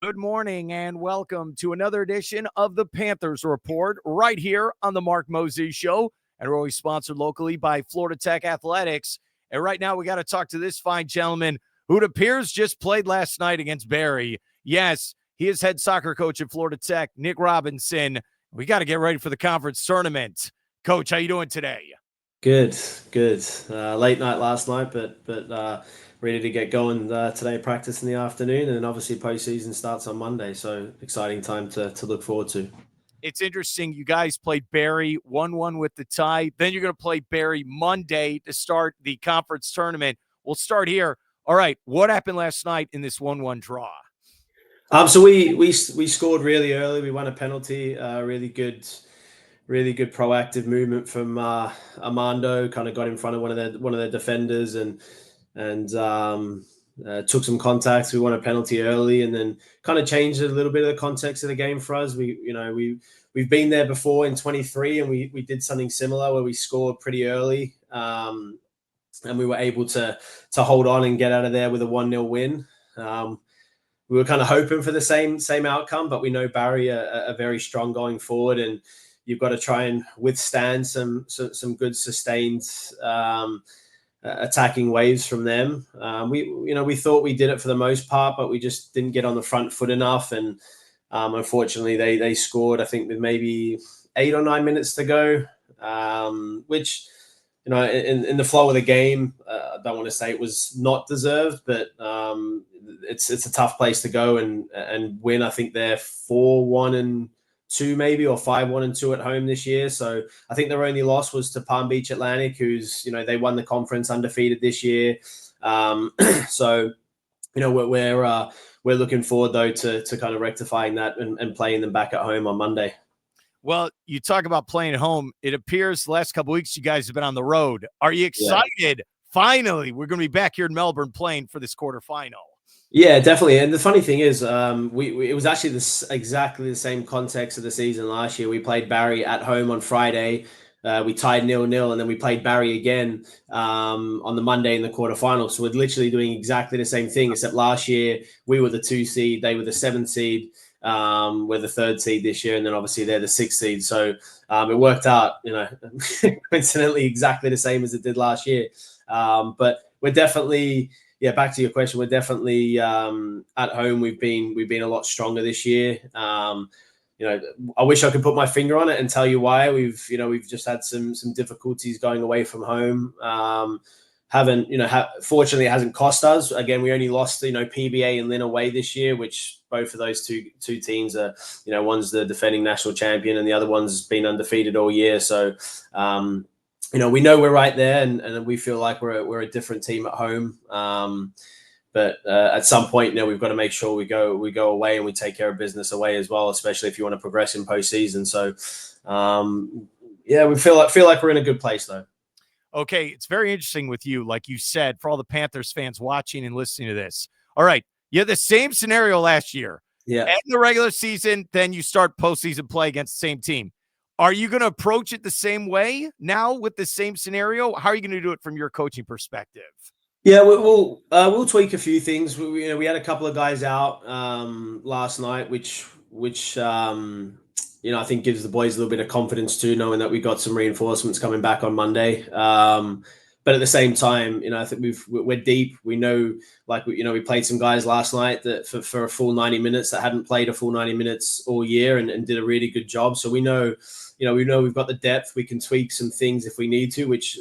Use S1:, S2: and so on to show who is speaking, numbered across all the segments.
S1: Good morning and welcome to another edition of the Panthers Report right here on the Mark Moses Show. And we're always sponsored locally by Florida Tech Athletics. And right now we got to talk to this fine gentleman who it appears just played last night against Barry. Yes, he is head soccer coach at Florida Tech, Nick Robinson. We got to get ready for the conference tournament. Coach, how you doing today?
S2: Good, good. Late night last night, but ready to get going today. Practice in the afternoon, and then obviously postseason starts on Monday. So exciting time to look forward to.
S1: It's interesting. You guys played Barry 1-1 with the tie. Then you're going to play Barry Monday to start the conference tournament. We'll start here. All right, what happened last night in this 1-1 draw?
S2: So we scored really early. We won a penalty. Really good proactive movement from Armando. Kind of got in front of one of their defenders and took some contacts. We won a penalty early, and then kind of changed a little bit of the context of the game for us. We've been there before in 23, and we did something similar where we scored pretty early, and we were able to hold on and get out of there with a 1-0 win. We were kind of hoping for the same outcome, but we know Barry are very strong going forward, and you've got to try and withstand some good sustained attacking waves from them. We thought we did it for the most part, but we just didn't get on the front foot enough, and unfortunately they scored, I think, with maybe 8 or 9 minutes to go, which in the flow of the game, I don't want to say it was not deserved, but it's a tough place to go and win. I think they're 4-1-2 maybe, or 5-1-2 at home this year. So I think their only loss was to Palm Beach Atlantic, who's they won the conference undefeated this year. So we're looking forward though to kind of rectifying that and playing them back at home on Monday.
S1: Well, you talk about playing at home. It appears the last couple of weeks you guys have been on the road. Are you excited? Yeah. Finally, we're going to be back here in Melbourne playing for this quarterfinal.
S2: Yeah, definitely. And the funny thing is, it was actually exactly the same context of the season last year. We played Barry at home on Friday. We tied 0-0, and then we played Barry again on the Monday in the quarterfinal. So we're literally doing exactly the same thing, except last year we were the 2 seed, they were the 7 seed. We're the 3rd seed this year, and then obviously they're the 6th seed. So it worked out, coincidentally exactly the same as it did last year. But we're definitely. Yeah, back to your question. We're definitely at home. We've been a lot stronger this year. I wish I could put my finger on it and tell you why. We've just had some difficulties going away from home. Fortunately, it hasn't cost us. Again, we only lost PBA and Lynn away this year, which both of those two teams are one's the defending national champion and the other one's been undefeated all year. So. We know we're right there, and we feel like we're a different team at home. But at some point, we've got to make sure we go away and we take care of business away as well, especially if you want to progress in postseason. So, we feel like we're in a good place though.
S1: Okay, it's very interesting with you, like you said, for all the Panthers fans watching and listening to this. All right, you had the same scenario last year.
S2: Yeah,
S1: end the regular season, then you start postseason play against the same team. Are you going to approach it the same way now with the same scenario? How are you going to do it from your coaching perspective?
S2: Yeah, we'll tweak a few things. We had a couple of guys out last night, which I think gives the boys a little bit of confidence too, knowing that we got some reinforcements coming back on Monday. But at the same time, I think we're deep. We know, we played some guys last night that for a full 90 minutes that hadn't played a full 90 minutes all year and did a really good job. So we know we've got the depth. We can tweak some things if we need to, which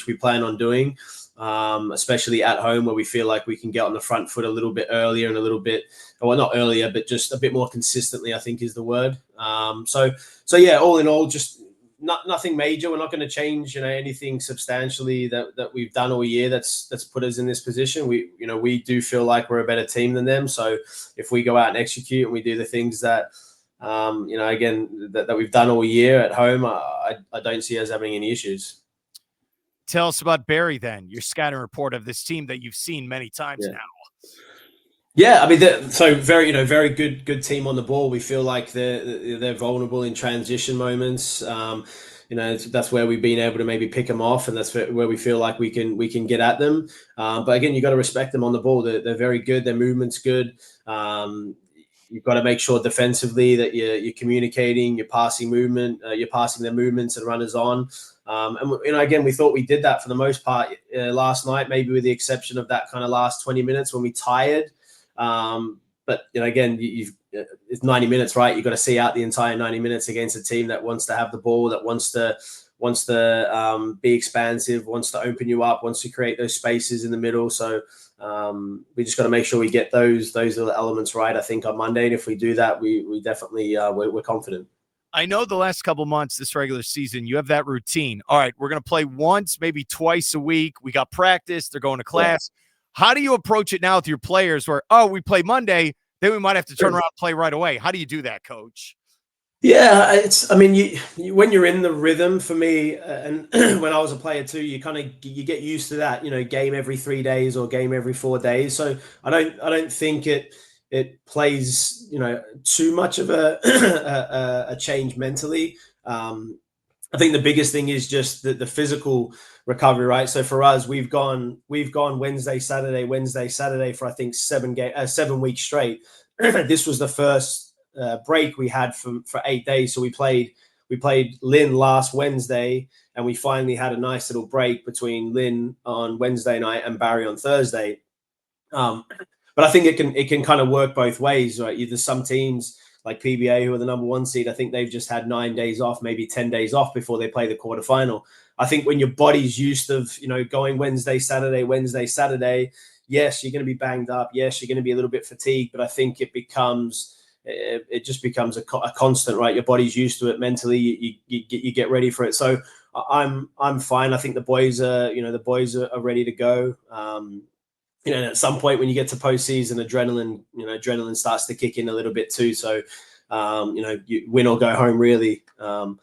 S2: we plan on doing, especially at home where we feel like we can get on the front foot a little bit earlier and a little bit, well, not earlier, but just a bit more consistently, I think is the word. So yeah, all in all, just nothing major. We're not going to change, anything substantially that we've done all year. That's put us in this position. We do feel like we're a better team than them. So if we go out and execute and we do the things that, again, that we've done all year at home, I don't see us having any issues.
S1: Tell us about Barry then, your scouting report of this team that you've seen many times now.
S2: Yeah, I mean, so very, very good team on the ball. We feel like they're vulnerable in transition moments. That's where we've been able to maybe pick them off, and that's where we feel like we can get at them. But again, you got to respect them on the ball. They're very good. Their movement's good. You've got to make sure defensively that you're communicating, you're passing their movements and runners on. And again, we thought we did that for the most part last night, maybe with the exception of that kind of last 20 minutes when we tired. But again, it's 90 minutes, right? You've got to see out the entire 90 minutes against a team that wants to have the ball, that wants to be expansive, wants to open you up, wants to create those spaces in the middle. So we just got to make sure we get those little elements right, I think, on Monday. And if we do that, we definitely we're confident.
S1: I know the last couple months, this regular season, you have that routine. All right, we're going to play once, maybe twice a week. We got practice. They're going to class. Yeah. How do you approach it now with your players where, we play Monday, then we might have to turn around and play right away? How do you do that, Coach?
S2: Yeah, when you're in the rhythm, for me, and when I was a player too, you get used to that, game every 3 days or game every 4 days. So I don't think it plays, too much of a change mentally. I think the biggest thing is just the physical recovery, right? So for us, we've gone Wednesday, Saturday for I think 7 weeks straight. This was the first break we had for 8 days. So we played Lynn last Wednesday, and we finally had a nice little break between Lynn on Wednesday night and Barry on Thursday. But I think it can kind of work both ways, right? There's some teams like PBA, who are the number 1 seed. I think they've just had 9 days off, maybe 10 days off before they play the quarterfinal. I think when your body's used to, going Wednesday, Saturday, yes, you're going to be banged up. Yes, you're going to be a little bit fatigued, but I think it just becomes a constant, right? Your body's used to it mentally. You get ready for it. So I'm fine. I think the boys are ready to go. At some point when you get to postseason, adrenaline starts to kick in a little bit too. So, you win or go home, really. I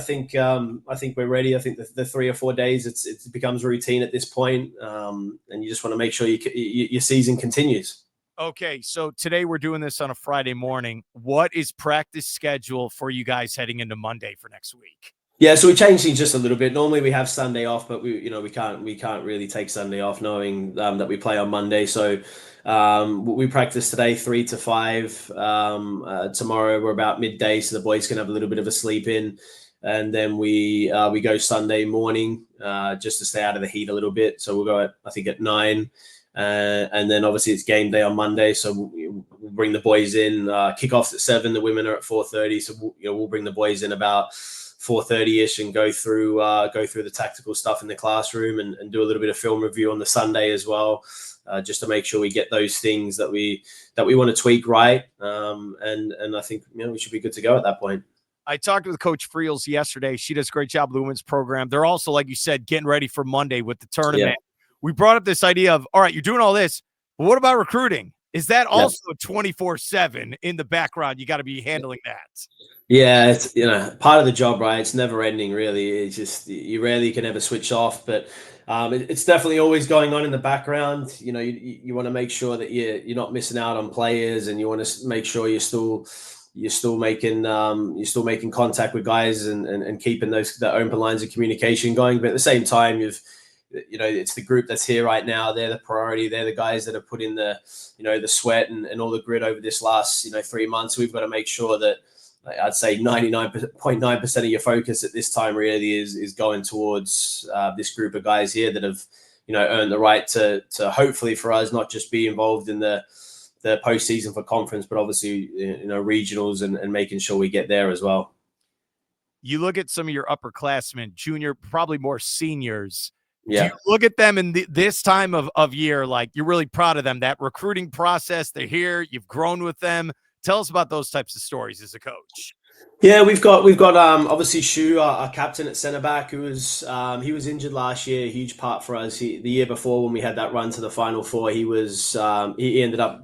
S2: think we're ready. I think the 3 or 4 days, it becomes routine at this point, and you just want to make sure your season continues.
S1: Okay, so today we're doing this on a Friday morning. What is practice schedule for you guys heading into Monday for next week?
S2: Yeah, so we changed things just a little bit. Normally we have Sunday off, but we can't really take Sunday off, knowing that we play on Monday. So we practice today 3 to 5. Tomorrow we're about midday, so the boys can have a little bit of a sleep in, and then we go Sunday morning just to stay out of the heat a little bit. So we'll go at 9. And then obviously it's game day on Monday, so we'll bring the boys in. Kickoffs at 7. The women are at 4:30, so we'll bring the boys in about 4:30ish and go through the tactical stuff in the classroom and do a little bit of film review on the Sunday as well, just to make sure we get those things that we want to tweak right. And I think we should be good to go at that point.
S1: I talked with Coach Friels yesterday. She does a great job with the women's program. They're also, like you said, getting ready for Monday with the tournament. Yeah. We brought up this idea of, all right, you're doing all this, but what about recruiting? Is that also 24/7 in the background? You got to be handling that.
S2: Yeah, it's part of the job, right? It's never ending, really. It's just you rarely can ever switch off, but it's definitely always going on in the background. You want to make sure that you're not missing out on players, and you want to make sure you're still making contact with guys and keeping the open lines of communication going. But at the same time, it's the group that's here right now. They're the priority. They're the guys that have put in the sweat and all the grit over this last 3 months. We've got to make sure that I'd say 99.9% of your focus at this time really is going towards this group of guys here that have earned the right to hopefully for us not just be involved in the postseason for conference, but obviously regionals and making sure we get there as well.
S1: You look at some of your upperclassmen, junior, probably more seniors.
S2: Yeah.
S1: Do you look at them in this time of year, like you're really proud of them, that recruiting process, they're here, you've grown with them. Tell us about those types of stories as a coach.
S2: Yeah, we've got obviously Shu, our captain at centre back, who was he was injured last year, a huge part for us. The year before when we had that run to the Final Four, he was he ended up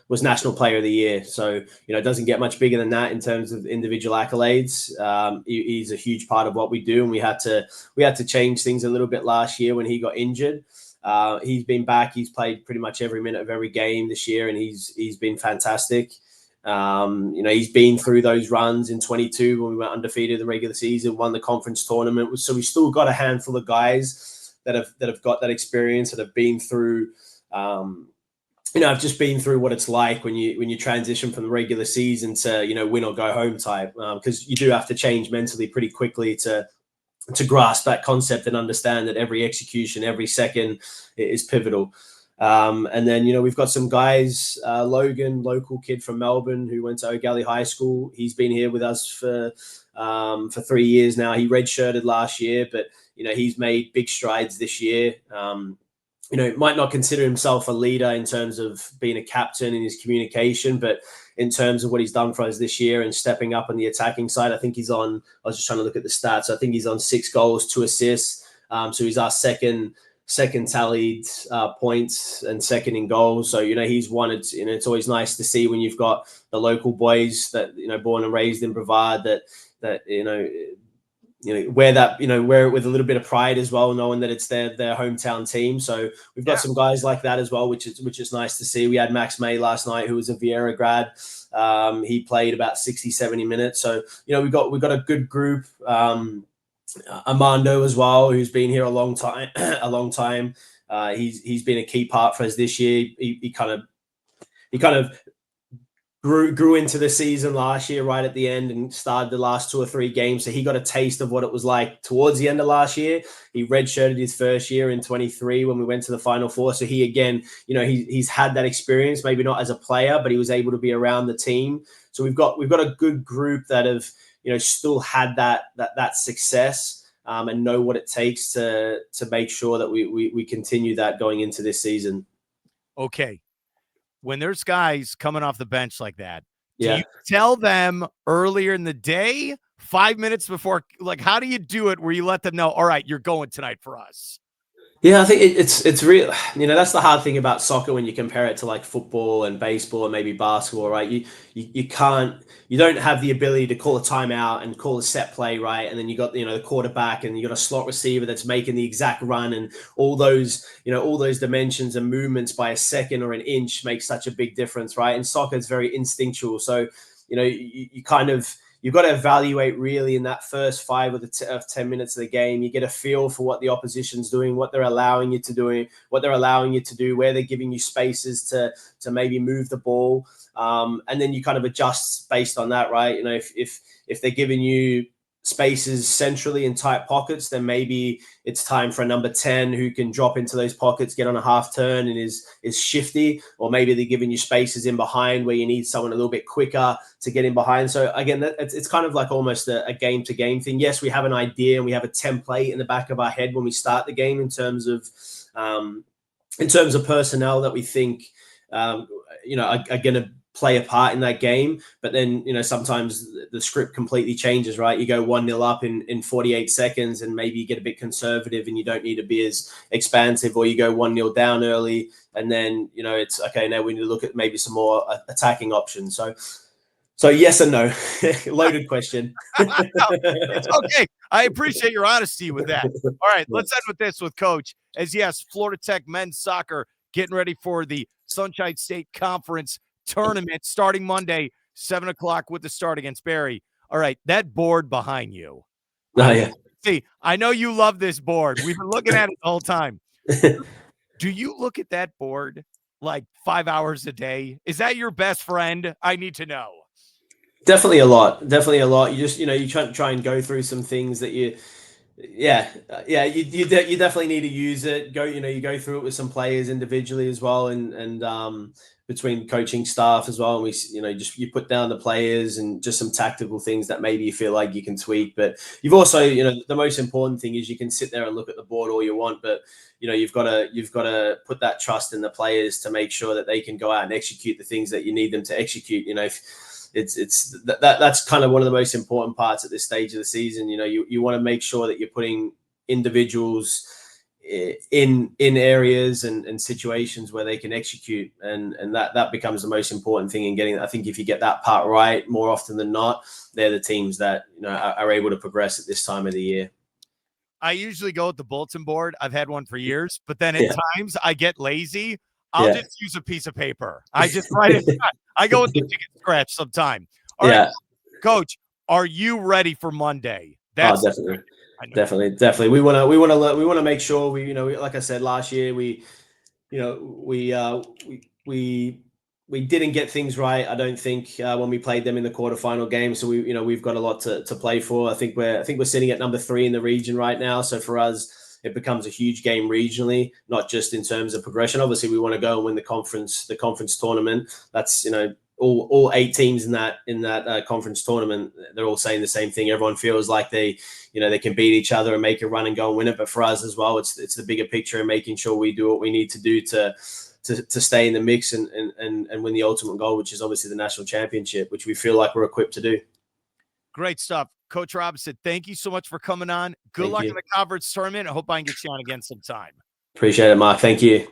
S2: was National Player of the Year. So it doesn't get much bigger than that in terms of individual accolades. He's a huge part of what we do, and we had to change things a little bit last year when he got injured. He's been back. He's played pretty much every minute of every game this year, and he's been fantastic. He's been through those runs in 22 when we went undefeated in the regular season, won the conference tournament. So we still got a handful of guys that have got that experience, that have been through I've just been through what it's like when you transition from the regular season to win or go home type, because you do have to change mentally pretty quickly to grasp that concept and understand that every execution, every second is pivotal. And then, we've got some guys, Logan, local kid from Melbourne who went to O'Galley High School. He's been here with us for 3 years now. He redshirted last year, but, he's made big strides this year. Might not consider himself a leader in terms of being a captain in his communication, but in terms of what he's done for us this year and stepping up on the attacking side, I think I was just trying to look at the stats. I think he's on 6 goals, 2 assists. So he's our second tallied points and second in goals. So, he's won it. It's always nice to see when you've got the local boys that, born and raised in Brevard that wear it with a little bit of pride as well, knowing that it's their hometown team. So we've got some guys like that as well, which is nice to see. We had Max May last night, who was a Vieira grad. He played about 60, 70 minutes. So, we've got a good group. Armando as well, who's been here a long time. He's been a key part for us this year. He kind of grew into the season last year right at the end and started the last 2 or 3 games. So he got a taste of what it was like towards the end of last year. He redshirted his first year in 23 when we went to the Final Four. So he, again, he's had that experience, maybe not as a player, but he was able to be around the team. So we've got a good group that have, still had that success and know what it takes to make sure that we continue that going into this season.
S1: Okay. When there's guys coming off the bench like that, do
S2: Yeah.
S1: you tell them earlier in the day, 5 minutes before? Like, how do you do it where you let them know, all right, you're going tonight for us?
S2: Yeah, I think it's real. That's the hard thing about soccer when you compare it to like football and baseball and maybe basketball, right? You don't have the ability to call a timeout and call a set play, right? And then you got the quarterback and you got a slot receiver that's making the exact run, and all those dimensions and movements by a second or an inch make such a big difference, right? And soccer is very instinctual, so you kind of, you've got to evaluate really in that first 5 of 10 minutes of the game. You get a feel for what the opposition's doing, what they're allowing you to do, where they're giving you spaces to maybe move the ball. And then you kind of adjust based on that, right? If they're giving you spaces centrally in tight pockets, then maybe it's time for a number 10 who can drop into those pockets, get on a half turn and is shifty. Or maybe they're giving you spaces in behind where you need someone a little bit quicker to get in behind. So again, it's kind of like almost a game to game thing. Yes, we have an idea and we have a template in the back of our head when we start the game in terms of personnel that we think are going to play a part in that game. But then, sometimes the script completely changes, right? You go 1-0 up in 48 seconds and maybe you get a bit conservative and you don't need to be as expansive, or you go 1-0 down early and then, it's okay, now we need to look at maybe some more attacking options. So yes and no. Loaded question.
S1: No, it's okay. I appreciate your honesty with that. All right, let's end with this with Coach. As yes, Florida Tech men's soccer getting ready for the Sunshine State Conference tournament starting Monday, 7 o'clock with the start against Barry. All right, that board behind you.
S2: Oh, yeah.
S1: See, I know you love this board. We've been looking at it the whole time. Do you look at that board like 5 hours a day? Is that your best friend? I need to know.
S2: Definitely a lot. You just, you try and go through some things that you definitely need to use it. You go through it with some players individually as well, and between coaching staff as well. And you put down the players and just some tactical things that maybe you feel like you can tweak. But you've also, the most important thing is you can sit there and look at the board all you want, but you've got to put that trust in the players to make sure that they can go out and execute the things that you need them to execute. That's kind of one of the most important parts at this stage of the season. You want to make sure that you're putting individuals in areas and situations where they can execute, and that becomes the most important thing in getting. I think if you get that part right, more often than not, they're the teams that are able to progress at this time of the year.
S1: I usually go with the bulletin board. I've had one for years, but then at times I get lazy. I'll just use a piece of paper. I just write it down. I go with the chicken scratch sometime. All right, Coach, are you ready for Monday?
S2: Definitely. We want to make sure like I said last year, we we didn't get things right. I don't think when we played them in the quarterfinal game. So we've got a lot to play for. I think we're sitting at number 3 in the region right now. So for us, it becomes a huge game regionally, not just in terms of progression. Obviously, we want to go and win the conference tournament. That's all 8 teams in that conference tournament. They're all saying the same thing. Everyone feels like they can beat each other and make a run and go and win it. But for us as well, it's the bigger picture and making sure we do what we need to do to stay in the mix and win the ultimate goal, which is obviously the national championship, which we feel like we're equipped to do.
S1: Great stuff. Coach Robinson, thank you so much for coming on. Good
S2: Thank
S1: luck
S2: you.
S1: in the conference tournament. I hope I can get you on again sometime.
S2: Appreciate it, Mark. Thank you.